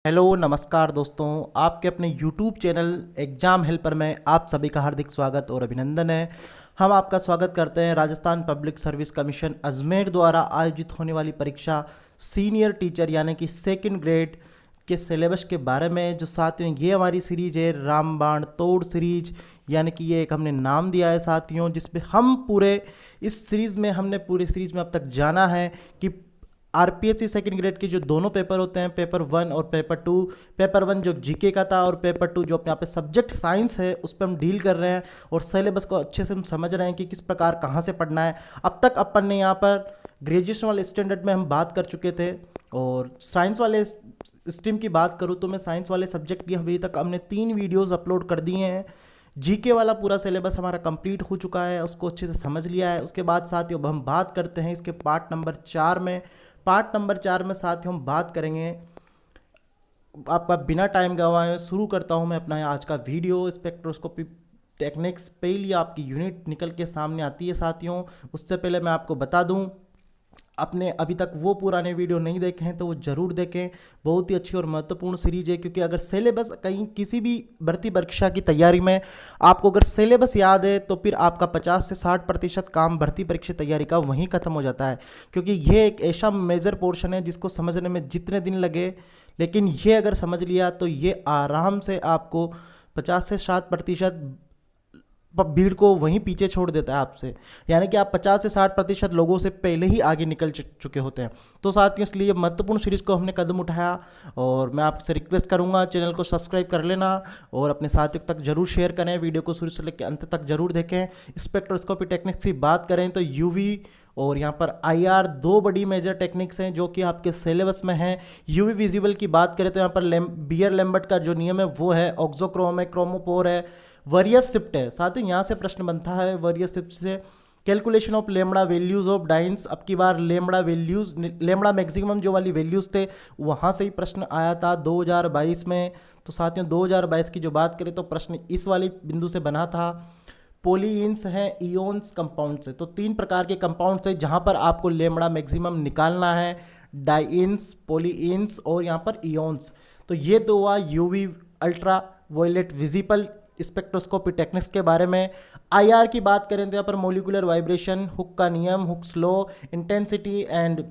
Hello नमस्कार दोस्तों, आपके अपने यूट्यूब चैनल एग्ज़ाम हेल्पर में आप सभी का हार्दिक स्वागत और अभिनंदन है। हम आपका स्वागत करते हैं Rajasthan public service commission Ajmer द्वारा आयोजित होने वाली परीक्षा सीनियर टीचर यानी कि सेकंड ग्रेड के सिलेबस के बारे में। जो साथियों ये हमारी सीरीज है रामबाण तोड़ सीरीज, यानी कि ये एक हमने नाम दिया है साथियों, जिसमें हम पूरे इस सीरीज़ में हमने पूरी सीरीज़ में अब तक जाना है कि आरपीएससी सेकंड ग्रेड के जो दोनों पेपर होते हैं, पेपर 1 और पेपर 2। पेपर 1 जो जीके का था और पेपर 2 जो अपने यहाँ पे सब्जेक्ट साइंस है उस पर हम डील कर रहे हैं और सिलेबस को अच्छे से हम समझ रहे हैं कि किस प्रकार कहाँ से पढ़ना है। अब तक अपन ने यहाँ पर ग्रेजुएशन वाले स्टैंडर्ड में हम बात कर चुके थे और साइंस वाले स्ट्रीम की बात करूँ तो मैं साइंस वाले सब्जेक्ट की अभी तक हमने 3 वीडियोज़ अपलोड कर दिए हैं। जीके वाला पूरा सिलेबस हमारा कंप्लीट हो चुका है, उसको अच्छे से समझ लिया है। उसके बाद साथियों अब हम बात करते हैं इसके पार्ट नंबर 4 में। पार्ट नंबर 4 में साथियों हम बात करेंगे, आपका बिना टाइम गंवाए शुरू करता हूं मैं अपना आज का वीडियो। स्पेक्ट्रोस्कोपी टेक्निक्स पहली आपकी यूनिट निकल के सामने आती है साथियों। उससे पहले मैं आपको बता दूं, अपने अभी तक वो पुराने वीडियो नहीं देखे हैं तो वो ज़रूर देखें। बहुत ही अच्छी और महत्वपूर्ण सीरीज है, क्योंकि अगर सिलेबस कहीं किसी भी भर्ती परीक्षा की तैयारी में आपको अगर सिलेबस याद है तो फिर आपका 50 से 60% काम भर्ती परीक्षा तैयारी का वहीं खत्म हो जाता है। क्योंकि ये एक ऐसा मेजर पोर्शन है जिसको समझने में जितने दिन लगे, लेकिन ये अगर समझ लिया तो ये आराम से आपको 50 से 60% भीड़ को वहीं पीछे छोड़ देता है आपसे। यानी कि आप 50 से 60% लोगों से पहले ही आगे निकल चुके होते हैं। तो साथियों इसलिए महत्वपूर्ण सीरीज़ को हमने कदम उठाया और मैं आपसे रिक्वेस्ट करूंगा चैनल को सब्सक्राइब कर लेना और अपने साथियों तक जरूर शेयर करें। वीडियो को शुरू से लेकर अंत तक जरूर देखें। स्पेक्ट्रोस्कोपी टेक्निक्स की बात करें तो यूवी और यहाँ पर आईआर दो बड़ी मेजर टेक्निक्स हैं जो कि आपके सिलेबस में हैं। यूवी विजिबल की बात करें तो यहाँ पर बियर लैम्बर्ट का जो नियम है वो है, ऑक्सोक्रोम है, क्रोमोपोर है, वरियस शिफ्ट है। साथ ही यहाँ से प्रश्न बनता है वरियस शिफ्ट से calculation of lambda values of dice. अब की बार लेमड़ा वैल्यूज, लेमड़ा मैक्सिमम जो वाली वैल्यूज थे वहाँ से ही प्रश्न आया था 2022 में। तो साथियों 2022 की जो बात करें तो प्रश्न इस वाली बिंदु से बना था। पोलीइंस हैं इयोन्स कंपाउंड से, तो 3 प्रकार के कंपाउंड से जहाँ पर आपको लेमड़ा मैक्सिमम निकालना है, डाइंस, पोलीइंस और यहाँ पर इयोन्स। तो ये तो हुआ UV ultraviolet visible spectroscopy techniques के बारे में। आईआर की बात करें तो यहाँ पर मोलिकुलर वाइब्रेशन, हुक का नियम, हुक्स लॉ, इंटेंसिटी एंड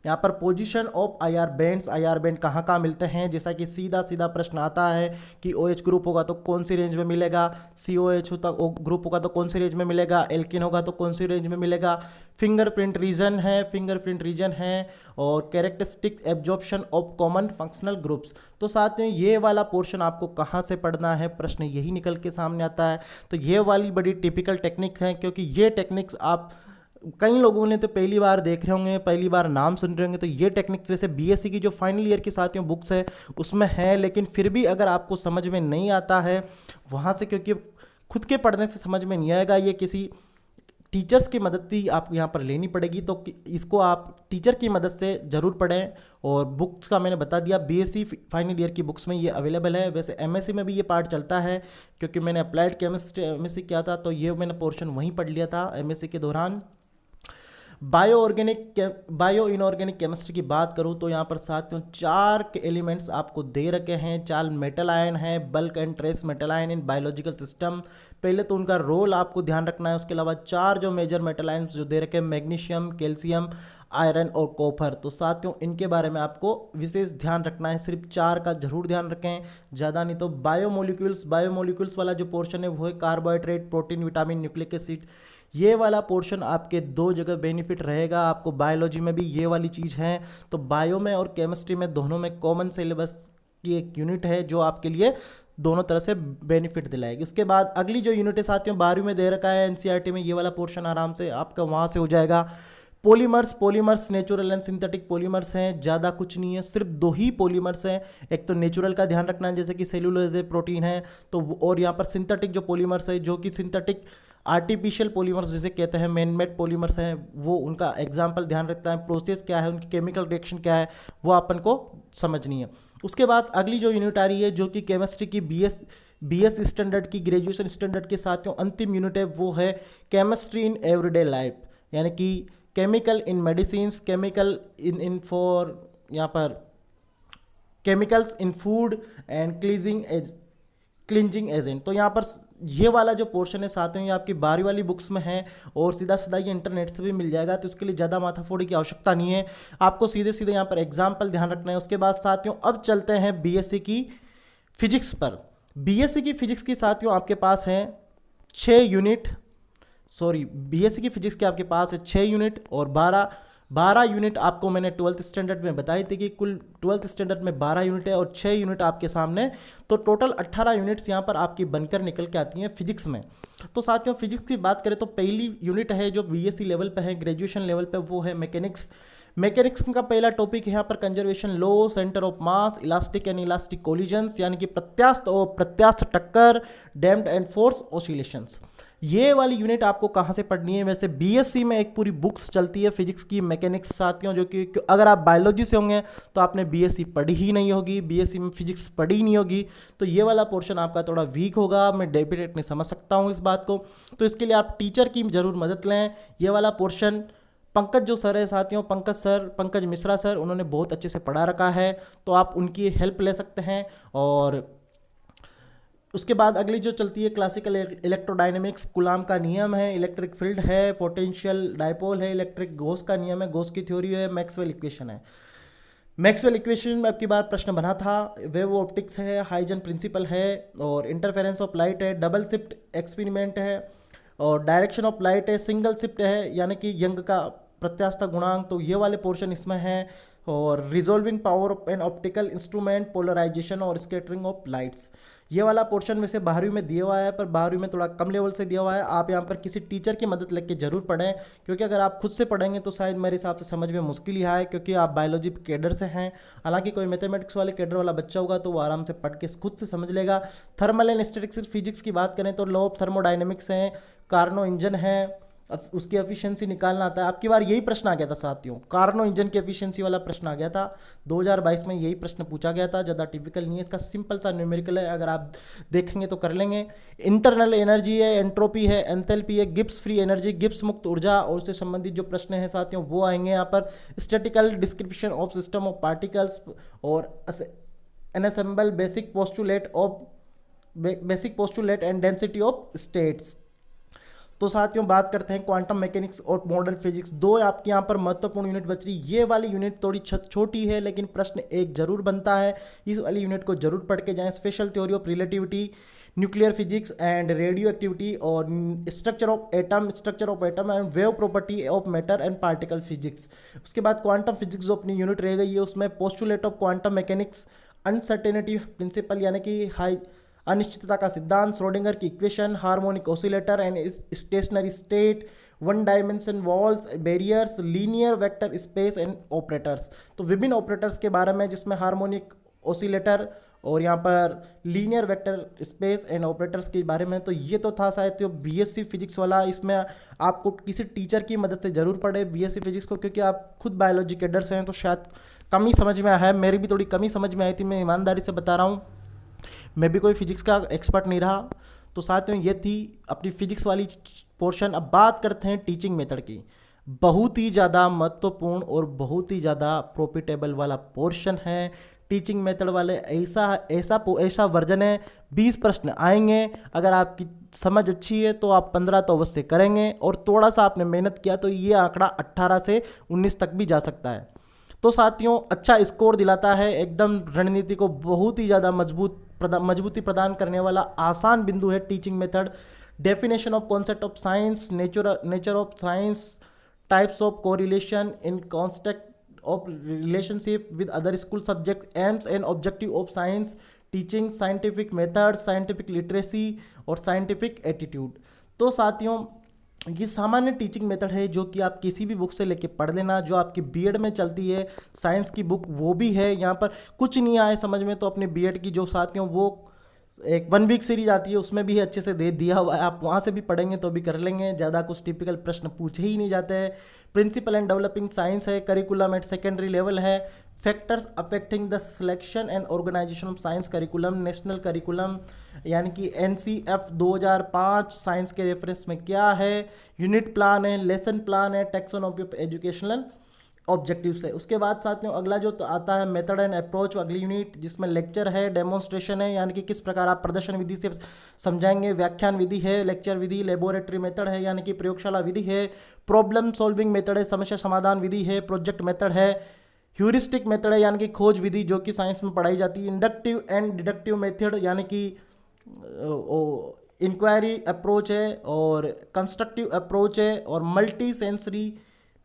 यहाँ पर position of IR bands, IR band कहाँ कहाँ मिलते हैं। जैसा कि सीधा सीधा प्रश्न आता है कि ओएच ग्रुप होगा तो कौन सी रेंज में मिलेगा, सीओएच होता ग्रुप होगा तो कौन सी रेंज में मिलेगा, एल्किन होगा तो कौन सी रेंज में मिलेगा। फिंगरप्रिंट रीजन है और characteristic absorption of common functional groups. तो साथ में ये वाला पोर्शन आपको कहाँ से पढ़ना है, प्रश्न यही निकल के सामने आता है। तो ये वाली बड़ी टिपिकल टेक्निक है, क्योंकि ये टेक्निक्स आप कई लोगों ने तो पहली बार देख रहे होंगे, पहली बार नाम सुन रहे होंगे। तो ये टेक्निक्स वैसे बीएससी की जो फाइनल ईयर की साथियों बुक्स है उसमें है, लेकिन फिर भी अगर आपको समझ में नहीं आता है वहाँ से, क्योंकि खुद के पढ़ने से समझ में नहीं आएगा, ये किसी टीचर्स की मदद ही आपको यहाँ पर लेनी पड़ेगी। तो इसको आप टीचर की मदद से ज़रूर पढ़ें। और बुक्स का मैंने बता दिया, बीएससी फाइनल ईयर की बुक्स में ये अवेलेबल है। वैसे एमएससी में भी ये पार्ट चलता है, क्योंकि मैंने अप्लाइड केमिस्ट्री एमएससी किया था तो ये मैंने पोर्शन वहीं पढ़ लिया था एमएससी के दौरान। बायो इनऑर्गेनिक केमिस्ट्री की बात करूं तो यहाँ पर साथियों 4 के एलिमेंट्स आपको दे रखे हैं। 4 मेटल आयन है, bulk and trace metal ion in biological system. पहले तो उनका रोल आपको ध्यान रखना है। उसके अलावा 4 जो मेजर मेटल आयन जो दे रखे हैं, मैग्नीशियम, कैल्शियम, आयरन और कॉपर। तो साथियों इनके बारे में आपको विशेष ध्यान रखना है, सिर्फ 4 का जरूर ध्यान रखें, ज़्यादा नहीं। तो बायोमोलिक्यूल्स वाला जो पोर्शन है वो है carbohydrate, protein, vitamin, nucleic acid. ये वाला पोर्शन आपके 2 जगह बेनिफिट रहेगा आपको। बायोलॉजी में भी ये वाली चीज़ है, तो बायो में और केमिस्ट्री में दोनों में कॉमन सिलेबस की एक यूनिट है जो आपके लिए दोनों तरह से बेनिफिट दिलाएगी। उसके बाद अगली जो यूनिट है साथियों 12वीं में दे रखा है एनसीईआरटी में, ये वाला पोर्शन आराम से आपका वहाँ से हो जाएगा। Polymers natural and synthetic polymers हैं, ज़्यादा कुछ नहीं है, सिर्फ 2 ही पॉलीमर्स हैं। एक तो नेचुरल का ध्यान रखना है जैसे कि सेलुलोज है, प्रोटीन है, तो और यहाँ पर सिंथेटिक जो पॉलीमर्स है जो कि सिंथेटिक आर्टिफिशियल पॉलीमर्स जिसे कहते हैं, मैन मेड पॉलीमर्स हैं, वो उनका एग्जाम्पल ध्यान रखता है। प्रोसेस क्या है, उनकी केमिकल रिएक्शन क्या है, वो अपन को समझनी है। उसके बाद अगली जो यूनिट आ रही है जो कि केमिस्ट्री की बीएस स्टैंडर्ड की, ग्रेजुएशन स्टैंडर्ड के साथियों अंतिम यूनिट है, वो है केमिस्ट्री इन एवरीडे लाइफ, यानी कि chemical in medicine, chemical in for यहाँ पर chemicals in food and cleansing agent. तो यहाँ पर ये वाला जो पोर्शन है साथियों, ये आपकी 12वीं वाली बुक्स में है और सीधा सीधा ये इंटरनेट से भी मिल जाएगा, तो इसके लिए ज़्यादा माथाफोड़ी की आवश्यकता नहीं है, आपको सीधे सीधे यहाँ पर एग्जाम्पल ध्यान रखना है। उसके बाद साथियों अब चलते हैं बीएससी की फिजिक्स पर। बीएससी की फिजिक्स की साथियों आपके पास है 6 यूनिट, सॉरी बीएससी की फिजिक्स के आपके पास है 6 यूनिट और 12 यूनिट आपको मैंने 12th स्टैंडर्ड में बताई थी कि कुल 12th स्टैंडर्ड में 12 यूनिट है और 6 यूनिट आपके सामने, तो टोटल 18 यूनिट्स यहाँ पर आपकी बनकर निकल के आती हैं फिजिक्स में। तो साथियों फिजिक्स की बात करें तो पहली यूनिट है जो बीएससी लेवल पे है, ग्रेजुएशन लेवल पे, वो है मैकेनिक्स। मैकेनिक्स का पहला टॉपिक है यहाँ पर conservation law, centre of mass, elastic and elastic collisions, यानी कि प्रत्यास्थ और प्रत्यास्थ टक्कर, डैम्प्ड एंड फोर्स ऑसिलेशंस। ये वाली यूनिट आपको कहाँ से पढ़नी है? वैसे बीएससी में एक पूरी बुक्स चलती है फिजिक्स की, मैकेनिक्स साथियों, जो कि अगर आप बायोलॉजी से होंगे तो आपने बीएससी पढ़ी ही नहीं होगी, बीएससी में फिजिक्स पढ़ी ही नहीं होगी, तो ये वाला पोर्शन आपका थोड़ा वीक होगा, मैं डेफिनेटली समझ सकता हूँ इस बात को। तो इसके लिए आप टीचर की ज़रूर मदद लें। ये वाला पोर्शन पंकज जो सर है साथियों, पंकज मिश्रा सर, उन्होंने बहुत अच्छे से पढ़ा रखा है, तो आप उनकी हेल्प ले सकते हैं। और उसके बाद अगली जो चलती है क्लासिकल इलेक्ट्रोडायनेमिक्स, कुलाम का नियम है, इलेक्ट्रिक फील्ड है, पोटेंशियल डायपोल है, इलेक्ट्रिक गॉस का नियम है, गॉस की थ्योरी है, मैक्सवेल इक्वेशन है। मैक्सवेल इक्वेशन में आपकी बात प्रश्न बना था, वेव ऑप्टिक्स है, हाइजन प्रिंसिपल है, और इंटरफेरेंस ऑफ लाइट है, डबल शिफ्ट एक्सपेरिमेंट है, और डायरेक्शन ऑफ लाइट है, सिंगल शिफ्ट है यानी कि यंग का प्रत्यास्था गुणांक, तो ये वाले पोर्शन इसमें है। और resolving power of an optical instrument, polarisation और स्कैटरिंग ऑफ लाइट्स, ये वाला पोर्शन में से 12वीं में दिया हुआ है, पर 12वीं में थोड़ा कम लेवल से दिया हुआ है। आप यहाँ पर किसी टीचर की मदद लेके जरूर पढ़ें, क्योंकि अगर आप खुद से पढ़ेंगे तो शायद मेरे हिसाब से समझ में मुश्किल ही आए, क्योंकि आप बायोलॉजी कैडर से हैं। हालांकि कोई मैथमेटिक्स वाले कैडर वाला बच्चा होगा तो वो आराम से पढ़ के खुद से समझ लेगा। थर्मल एंड स्टैटिक्स फिजिक्स की बात करें तो लॉ ऑफ थर्मोडाइनमिक्स है, कार्नो इंजन है, अब उसकी एफिशिएंसी निकालना आता है। आपकी बार यही प्रश्न आ गया था साथियों, कार्नो इंजन की एफिशिएंसी वाला प्रश्न आ गया था 2022 में, यही प्रश्न पूछा गया था, ज़्यादा टिपिकल नहीं है, इसका सिंपल सा न्यूमेरिकल है, अगर आप देखेंगे तो कर लेंगे। इंटरनल एनर्जी है, एंट्रोपी है, एंथैल्पी है, गिब्स फ्री एनर्जी, गिब्स मुक्त ऊर्जा और उससे संबंधित जो प्रश्न है साथियों वो आएंगे यहाँ पर। Statistical description of system of particles और ensemble basic postulate and density of states. तो साथियों बात करते हैं क्वांटम मैकेनिक्स और मॉडर्न फिजिक्स, दो आपके यहाँ पर महत्वपूर्ण यूनिट बच रही। ये वाली यूनिट थोड़ी छोटी है लेकिन प्रश्न एक जरूर बनता है, इस वाली यूनिट को जरूर पढ़ के जाएं। Special theory of relativity, nuclear physics and radioactivity, और structure of atom and wave property of matter and particle physics. उसके बाद क्वांटम फिजिक्स जो अपनी यूनिट रह गई है उसमें postulate of quantum mechanics, uncertainty principle यानी कि अनिश्चितता का सिद्धांत, श्रोडिंगर की equation, harmonic oscillator and stationery state, one dimension walls, barriers, linear vector space and operators. तो विभिन्न ऑपरेटर्स के बारे में जिसमें हार्मोनिक ऑसिलेटर और यहाँ पर linear vector space and operators के बारे में। तो ये तो था शायद तो बीएससी फिजिक्स वाला, इसमें आपको किसी टीचर की मदद से जरूर पढ़े बीएससी फिजिक्स को, क्योंकि आप खुद बायोलॉजी कैडर से हैं तो शायद कम ही समझ में आया है। मेरी भी थोड़ी कमी समझ में आई थी, मैं ईमानदारी से बता रहा हूँ, मैं भी कोई फिजिक्स का एक्सपर्ट नहीं रहा। तो साथियों ये थी अपनी फिजिक्स वाली पोर्शन। अब बात करते हैं टीचिंग मेथड की, बहुत ही ज़्यादा महत्वपूर्ण और बहुत ही ज़्यादा प्रॉफिटेबल वाला पोर्शन है टीचिंग मेथड वाले। ऐसा वर्जन है, 20 प्रश्न आएंगे, अगर आपकी समझ अच्छी है तो आप 15 तो अवश्य करेंगे, और थोड़ा सा आपने मेहनत किया तो ये आंकड़ा 18 से 19 तक भी जा सकता है। तो साथियों अच्छा स्कोर दिलाता है, एकदम रणनीति को बहुत ही ज़्यादा मजबूती प्रदान करने वाला आसान बिंदु है teaching method. Definition of concept of science, nature of science, types of correlation in concept of relationship with other school subject, AIIMS and objective of science, teaching, scientific method, scientific literacy और scientific attitude. तो साथियों ये सामान्य teaching method है जो कि आप किसी भी बुक से लेके पढ़ लेना, जो आपकी बीएड में चलती है साइंस की बुक वो भी है। यहाँ पर कुछ नहीं आए समझ में तो अपने बीएड की जो साथियों वो एक 1 वीक सीरीज आती है उसमें भी अच्छे से दे दिया हुआ है, आप वहाँ से भी पढ़ेंगे तो भी कर लेंगे, ज़्यादा कुछ टिपिकल प्रश्न पूछे ही नहीं जाते हैं। प्रिंसिपल एंड डेवलपिंग साइंस है, करिकुलम एट सेकेंडरी लेवल है, factors affecting the selection and organisation of science curriculum, national curriculum यानी कि एनसीएफ 2005 साइंस के रेफरेंस में क्या है, यूनिट प्लान है, लेसन प्लान है, टैक्सोनॉमी ऑफ एजुकेशनल ऑब्जेक्टिव्स है। उसके बाद साथियों अगला जो तो आता है मेथड एंड अप्रोच, अगली यूनिट जिसमें लेक्चर है, डेमोन्स्ट्रेशन है यानी कि किस प्रकार आप प्रदर्शन विधि से समझाएंगे, व्याख्यान विधि है, लेक्चर विधि, लेबोरेटरी मेथड है यानी कि प्रयोगशाला विधि है, प्रॉब्लम सॉल्विंग मेथड है, समस्या समाधान विधि है, प्रोजेक्ट मेथड है, ह्यूरिस्टिक मेथड है यानी कि खोज विधि जो कि साइंस में पढ़ाई जाती है, इंडक्टिव एंड डिडक्टिव मेथड यानी कि इंक्वायरी अप्रोच है, और कंस्ट्रक्टिव अप्रोच है, और मल्टी सेंसरी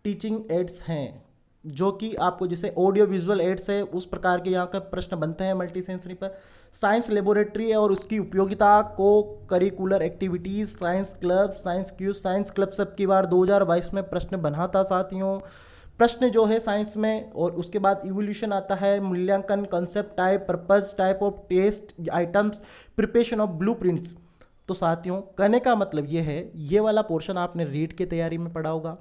टीचिंग एड्स हैं जो कि आपको जैसे ऑडियो विजुअल एड्स है उस प्रकार के यहाँ का प्रश्न बनते हैं मल्टी सेंसरी पर। साइंस लेबोरेटरी है और उसकी उपयोगिता, co curricular activities, science club, science quiz, science club सब की बार 2022 में प्रश्न बना था साथियों। प्रश्न जो है साइंस में, और उसके बाद इवोल्यूशन आता है, मूल्यांकन, concept type, purpose, type of test items, preparation of blueprints. तो साथियों कहने का मतलब ये है, ये वाला पोर्शन आपने रीड की तैयारी में पढ़ा होगा,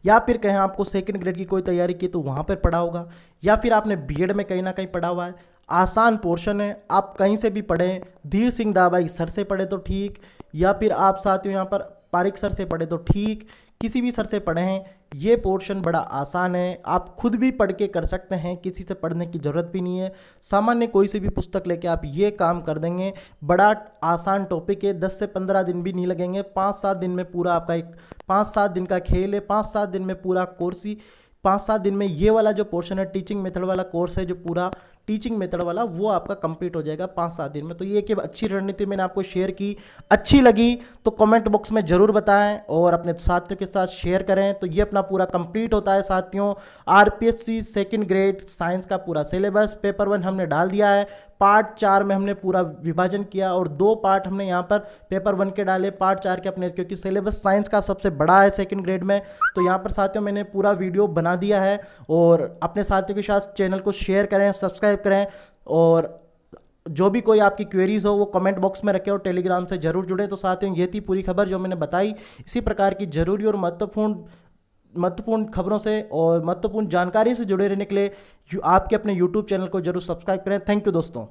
या फिर कहीं आपको सेकंड ग्रेड की कोई तैयारी की तो वहाँ पर पढ़ा होगा, या फिर आपने बीएड में कहीं ना कहीं पढ़ा हुआ है। आसान पोर्शन है, आप कहीं से भी पढ़ें, धीर सिंह दाबाई सर से पढ़े तो ठीक, या फिर आप साथियों यहाँ पर पारिक सर से पढ़े तो ठीक, किसी भी सर से पढ़ें। ये पोर्शन बड़ा आसान है, आप खुद भी पढ़ के कर सकते हैं, किसी से पढ़ने की ज़रूरत भी नहीं है। सामान्य कोई सी भी पुस्तक लेके आप ये काम कर देंगे। बड़ा आसान टॉपिक है, 10 से 15 दिन भी नहीं लगेंगे, 5-7 दिन में पूरा आपका एक 5-7 दिन का खेल है, 5-7 दिन में पूरा कोर्स ही 5-7 दिन में ये वाला जो पोर्शन है टीचिंग मेथड वाला कोर्स है, जो पूरा टीचिंग मेथड वाला वो आपका कंप्लीट हो जाएगा 5-7 दिन में। तो ये एक अच्छी रणनीति मैंने आपको शेयर की, अच्छी लगी तो कमेंट बॉक्स में ज़रूर बताएं और अपने साथियों के साथ शेयर करें। तो ये अपना पूरा कंप्लीट होता है साथियों आरपीएससी सेकंड ग्रेड साइंस का पूरा सिलेबस। पेपर 1 हमने डाल दिया है, पार्ट 4 में हमने पूरा विभाजन किया और 2 पार्ट हमने यहाँ पर पेपर 1 के डाले, पार्ट 4 के अपने, क्योंकि सिलेबस साइंस का सबसे बड़ा है सेकंड ग्रेड में। तो यहाँ पर साथियों मैंने पूरा वीडियो बना दिया है, और अपने साथियों के साथ चैनल को शेयर करें, सब्सक्राइब करें, और जो भी कोई आपकी क्वेरीज हो वो कमेंट बॉक्स में रखें, और टेलीग्राम से जरूर जुड़े। तो साथियों ये थी पूरी खबर जो मैंने बताई। इसी प्रकार की जरूरी और महत्वपूर्ण खबरों से और महत्वपूर्ण जानकारी से जुड़े रहने के लिए आपके अपने यूट्यूब चैनल को जरूर सब्सक्राइब करें। थैंक यू दोस्तों।